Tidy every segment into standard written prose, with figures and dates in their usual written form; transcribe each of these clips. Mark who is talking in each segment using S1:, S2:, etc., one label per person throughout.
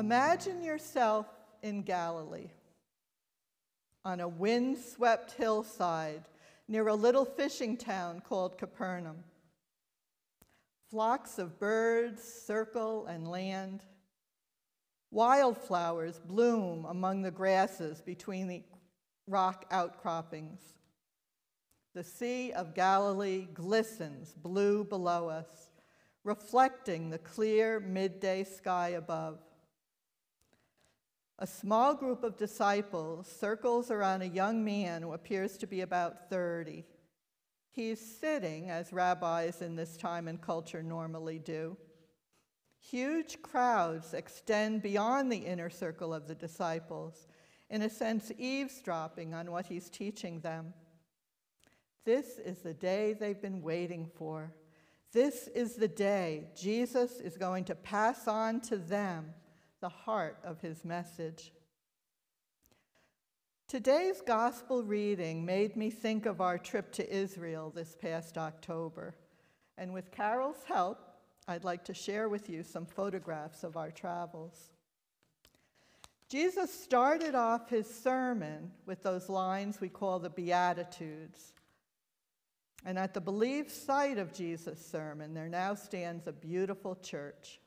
S1: Imagine yourself in Galilee, on a wind-swept hillside near a little fishing town called Capernaum. Flocks of birds circle and land. Wildflowers bloom among the grasses between the rock outcroppings. The Sea of Galilee glistens blue below us, reflecting the clear midday sky above. A small group of disciples circles around a young man who appears to be about 30. He's sitting, as rabbis in this time and culture normally do. Huge crowds extend beyond the inner circle of the disciples, in a sense eavesdropping on what he's teaching them. This is the day they've been waiting for. This is the day Jesus is going to pass on to them the heart of his message. Today's gospel reading made me think of our trip to Israel this past October. And with Carol's help, I'd like to share with you some photographs of our travels. Jesus started off his sermon with those lines we call the Beatitudes. And at the believed site of Jesus' sermon, there now stands a beautiful church.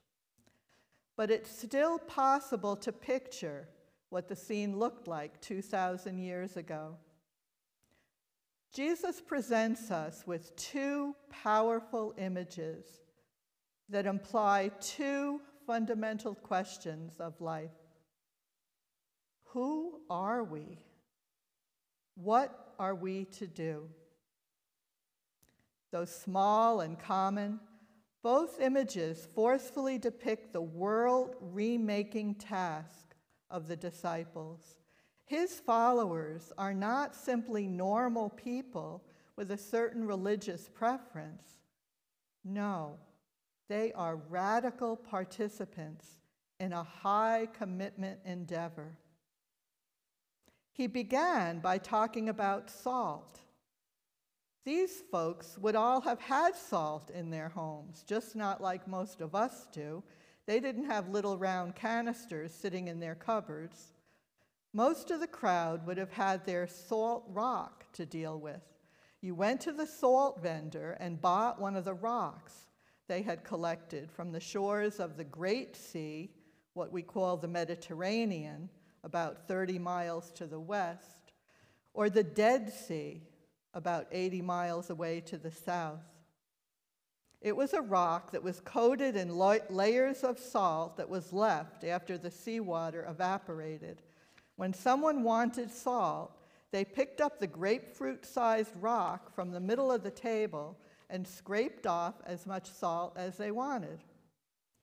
S1: But it's still possible to picture what the scene looked like 2,000 years ago. Jesus presents us with two powerful images that imply two fundamental questions of life. Who are we? What are we to do? Though small and common, both images forcefully depict the world-remaking task of the disciples. His followers are not simply normal people with a certain religious preference. No, they are radical participants in a high-commitment endeavor. He began by talking about salt. These folks would all have had salt in their homes, just not like most of us do. They didn't have little round canisters sitting in their cupboards. Most of the crowd would have had their salt rock to deal with. You went to the salt vendor and bought one of the rocks they had collected from the shores of the Great Sea, what we call the Mediterranean, about 30 miles to the west, or the Dead Sea, about 80 miles away to the south. It was a rock that was coated in layers of salt that was left after the seawater evaporated. When someone wanted salt, they picked up the grapefruit-sized rock from the middle of the table and scraped off as much salt as they wanted.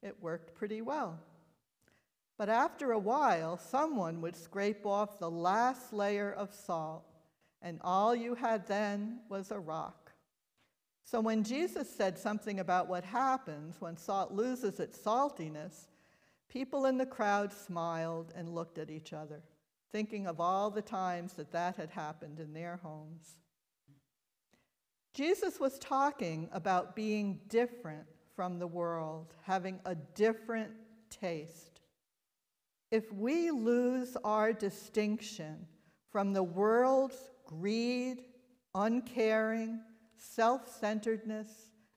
S1: It worked pretty well. But after a while, someone would scrape off the last layer of salt, and all you had then was a rock. So when Jesus said something about what happens when salt loses its saltiness, people in the crowd smiled and looked at each other, thinking of all the times that had happened in their homes. Jesus was talking about being different from the world, having a different taste. If we lose our distinction from the world's greed, uncaring, self-centeredness,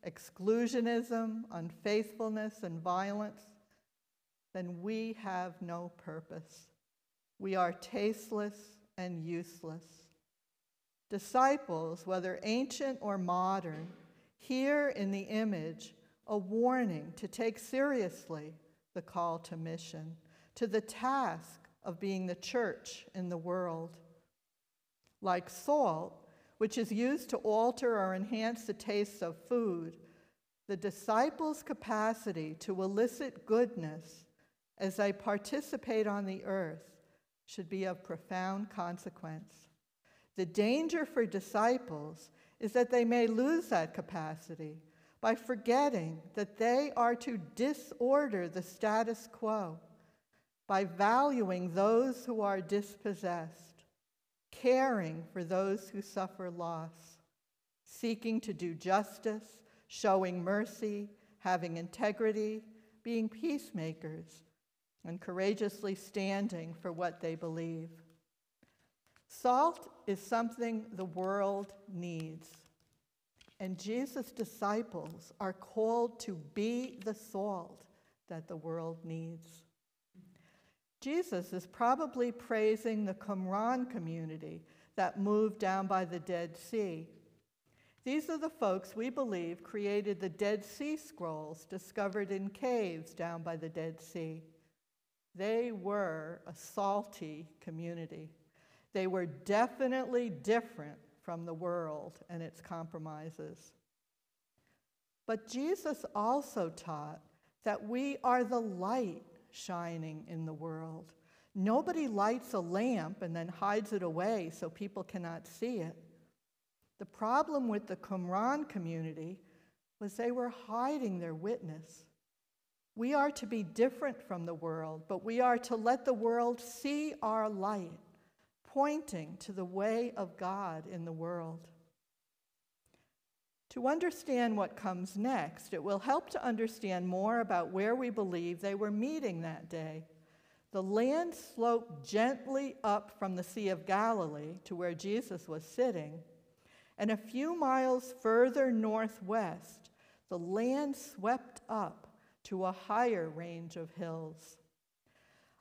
S1: exclusionism, unfaithfulness, and violence, then we have no purpose. We are tasteless and useless. Disciples, whether ancient or modern, hear in the image a warning to take seriously the call to mission, to the task of being the church in the world. Like salt, which is used to alter or enhance the taste of food, the disciples' capacity to elicit goodness as they participate on the earth should be of profound consequence. The danger for disciples is that they may lose that capacity by forgetting that they are to disorder the status quo, by valuing those who are dispossessed, caring for those who suffer loss, seeking to do justice, showing mercy, having integrity, being peacemakers, and courageously standing for what they believe. Salt is something the world needs, and Jesus' disciples are called to be the salt that the world needs. Jesus is probably praising the Qumran community that moved down by the Dead Sea. These are the folks we believe created the Dead Sea Scrolls discovered in caves down by the Dead Sea. They were a salty community. They were definitely different from the world and its compromises. But Jesus also taught that we are the light shining in the world. Nobody lights a lamp and then hides it away so people cannot see it. The problem with the Qumran community was they were hiding their witness. We are to be different from the world, but we are to let the world see our light, pointing to the way of God in the world. To understand what comes next, it will help to understand more about where we believe they were meeting that day. The land sloped gently up from the Sea of Galilee to where Jesus was sitting, and a few miles further northwest, the land swept up to a higher range of hills.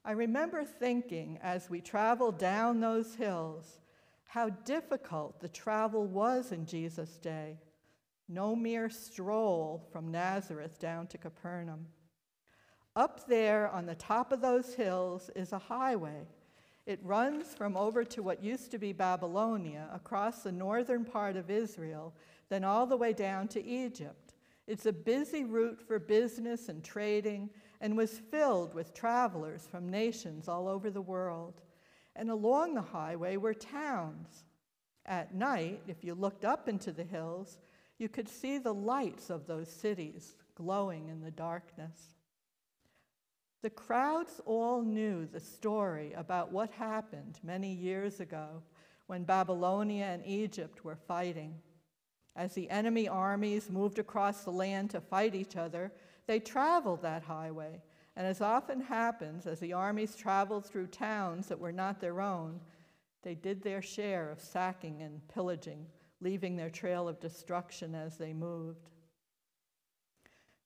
S1: I remember thinking as we traveled down those hills how difficult the travel was in Jesus' day. No mere stroll from Nazareth down to Capernaum. Up there on the top of those hills is a highway. It runs from over to what used to be Babylonia, across the northern part of Israel, then all the way down to Egypt. It's a busy route for business and trading, and was filled with travelers from nations all over the world. And along the highway were towns. At night, if you looked up into the hills, you could see the lights of those cities glowing in the darkness. The crowds all knew the story about what happened many years ago when Babylonia and Egypt were fighting. As the enemy armies moved across the land to fight each other, they traveled that highway. And as often happens, as the armies traveled through towns that were not their own, they did their share of sacking and pillaging, leaving their trail of destruction as they moved.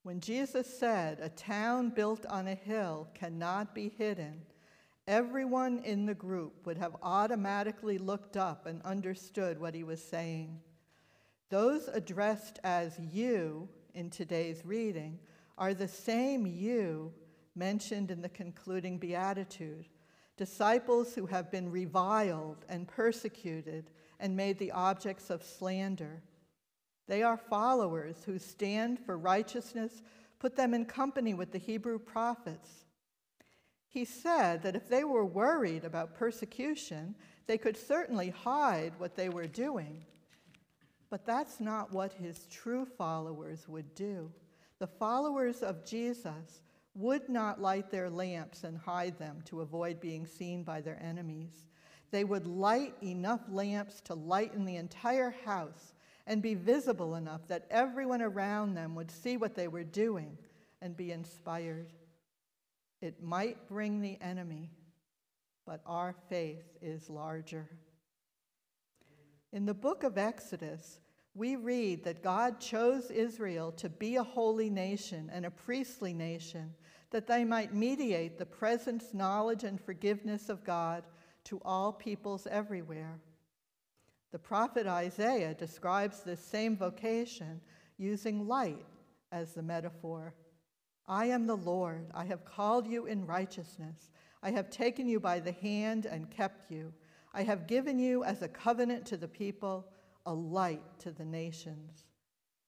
S1: When Jesus said, "A town built on a hill cannot be hidden," everyone in the group would have automatically looked up and understood what he was saying. Those addressed as you in today's reading are the same you mentioned in the concluding beatitude, disciples who have been reviled and persecuted and made the objects of slander. They are followers who stand for righteousness, put them in company with the Hebrew prophets. He said that if they were worried about persecution, they could certainly hide what they were doing. But that's not what his true followers would do. The followers of Jesus would not light their lamps and hide them to avoid being seen by their enemies. They would light enough lamps to lighten the entire house and be visible enough that everyone around them would see what they were doing and be inspired. It might bring the enemy, but our faith is larger. In the book of Exodus, we read that God chose Israel to be a holy nation and a priestly nation, that they might mediate the presence, knowledge, and forgiveness of God to all peoples everywhere. The prophet Isaiah describes this same vocation using light as the metaphor. "I am the Lord. I have called you in righteousness. I have taken you by the hand and kept you. I have given you as a covenant to the people, a light to the nations.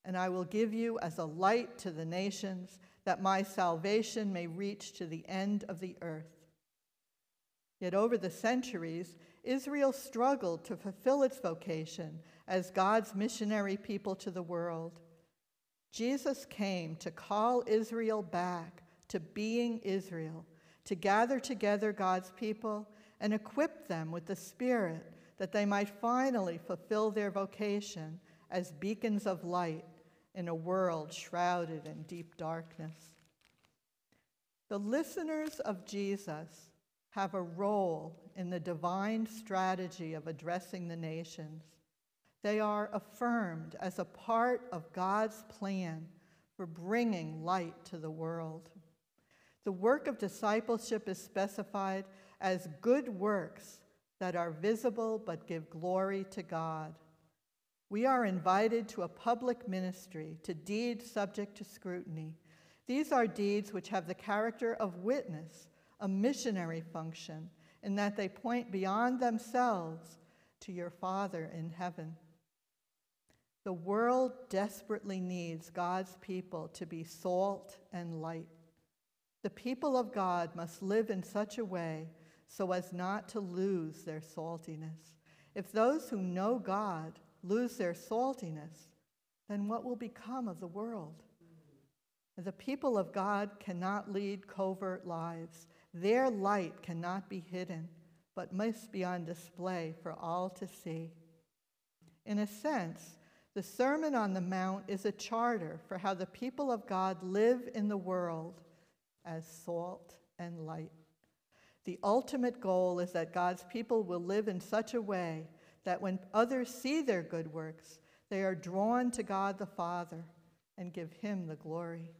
S1: And I will give you as a light to the nations, that my salvation may reach to the end of the earth." Yet over the centuries, Israel struggled to fulfill its vocation as God's missionary people to the world. Jesus came to call Israel back to being Israel, to gather together God's people and equip them with the Spirit that they might finally fulfill their vocation as beacons of light in a world shrouded in deep darkness. The listeners of Jesus have a role in the divine strategy of addressing the nations. They are affirmed as a part of God's plan for bringing light to the world. The work of discipleship is specified as good works that are visible but give glory to God. We are invited to a public ministry, to deeds subject to scrutiny. These are deeds which have the character of witness, a missionary function, in that they point beyond themselves to your Father in heaven. The world desperately needs God's people to be salt and light. The people of God must live in such a way so as not to lose their saltiness. If those who know God lose their saltiness, then what will become of the world? The people of God cannot lead covert lives. Their light cannot be hidden, but must be on display for all to see. In a sense, the Sermon on the Mount is a charter for how the people of God live in the world as salt and light. The ultimate goal is that God's people will live in such a way that when others see their good works, they are drawn to God the Father and give him the glory.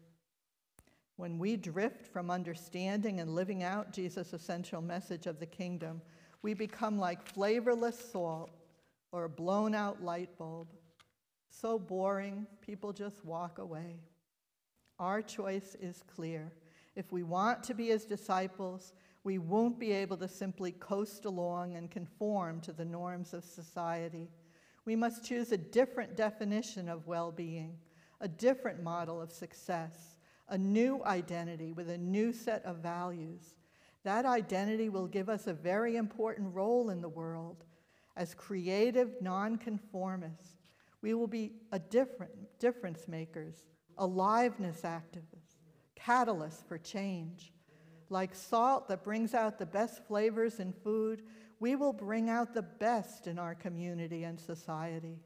S1: When we drift from understanding and living out Jesus' essential message of the kingdom, we become like flavorless salt or a blown-out light bulb. So boring, people just walk away. Our choice is clear. If we want to be his disciples, we won't be able to simply coast along and conform to the norms of society. We must choose a different definition of well-being, a different model of success, a new identity with a new set of values. That identity will give us a very important role in the world. As creative nonconformists, we will be difference makers, aliveness activists, catalysts for change. Like salt that brings out the best flavors in food, we will bring out the best in our community and society.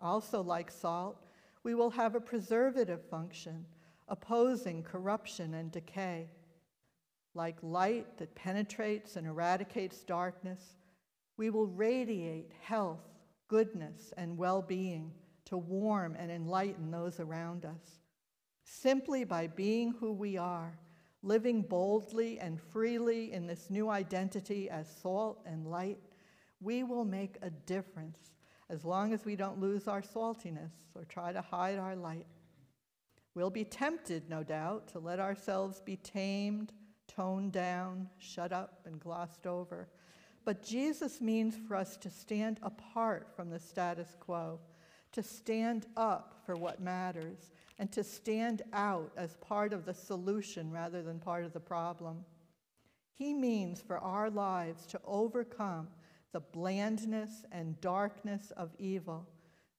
S1: Also, like salt, we will have a preservative function, opposing corruption and decay. Like light that penetrates and eradicates darkness, we will radiate health, goodness, and well-being to warm and enlighten those around us. Simply by being who we are, living boldly and freely in this new identity as salt and light, we will make a difference as long as we don't lose our saltiness or try to hide our light. We'll be tempted, no doubt, to let ourselves be tamed, toned down, shut up, and glossed over. But Jesus means for us to stand apart from the status quo, to stand up for what matters, and to stand out as part of the solution rather than part of the problem. He means for our lives to overcome the blandness and darkness of evil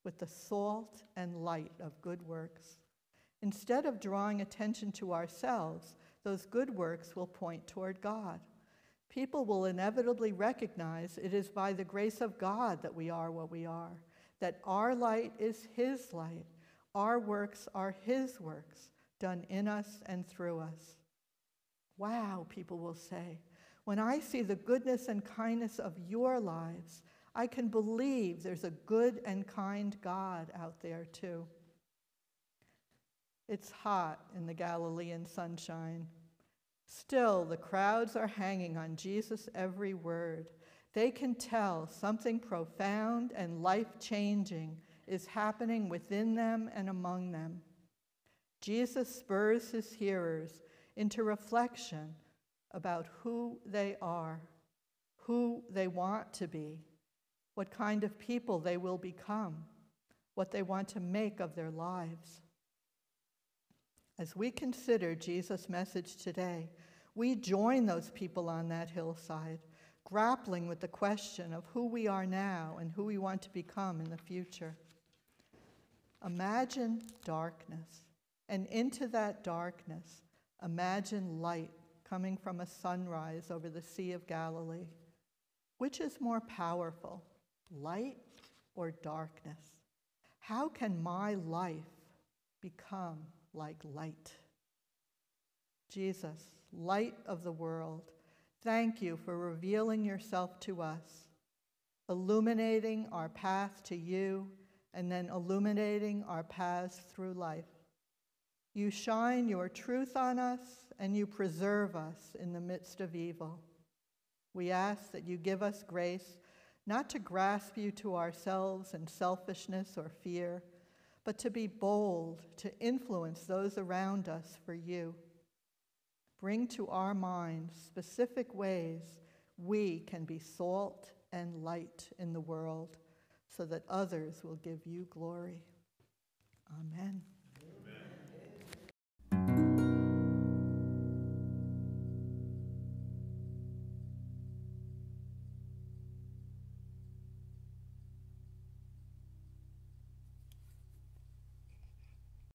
S1: with the salt and light of good works. Instead of drawing attention to ourselves, those good works will point toward God. People will inevitably recognize it is by the grace of God that we are what we are, that our light is his light. Our works are his works, done in us and through us. Wow, people will say, when I see the goodness and kindness of your lives, I can believe there's a good and kind God out there too. It's hot in the Galilean sunshine. Still, the crowds are hanging on Jesus' every word. They can tell something profound and life-changing is happening within them and among them. Jesus spurs his hearers into reflection about who they are, who they want to be, what kind of people they will become, what they want to make of their lives. As we consider Jesus' message today, we join those people on that hillside, grappling with the question of who we are now and who we want to become in the future. Imagine darkness, and into that darkness, imagine light coming from a sunrise over the Sea of Galilee. Which is more powerful, light or darkness? How can my life become like light? Jesus, light of the world, thank you for revealing yourself to us, illuminating our path to you, and then illuminating our paths through life. You shine your truth on us, and you preserve us in the midst of evil. We ask that you give us grace not to grasp you to ourselves in selfishness or fear, but to be bold, to influence those around us for you. Bring to our minds specific ways we can be salt and light in the world so that others will give you glory. Amen.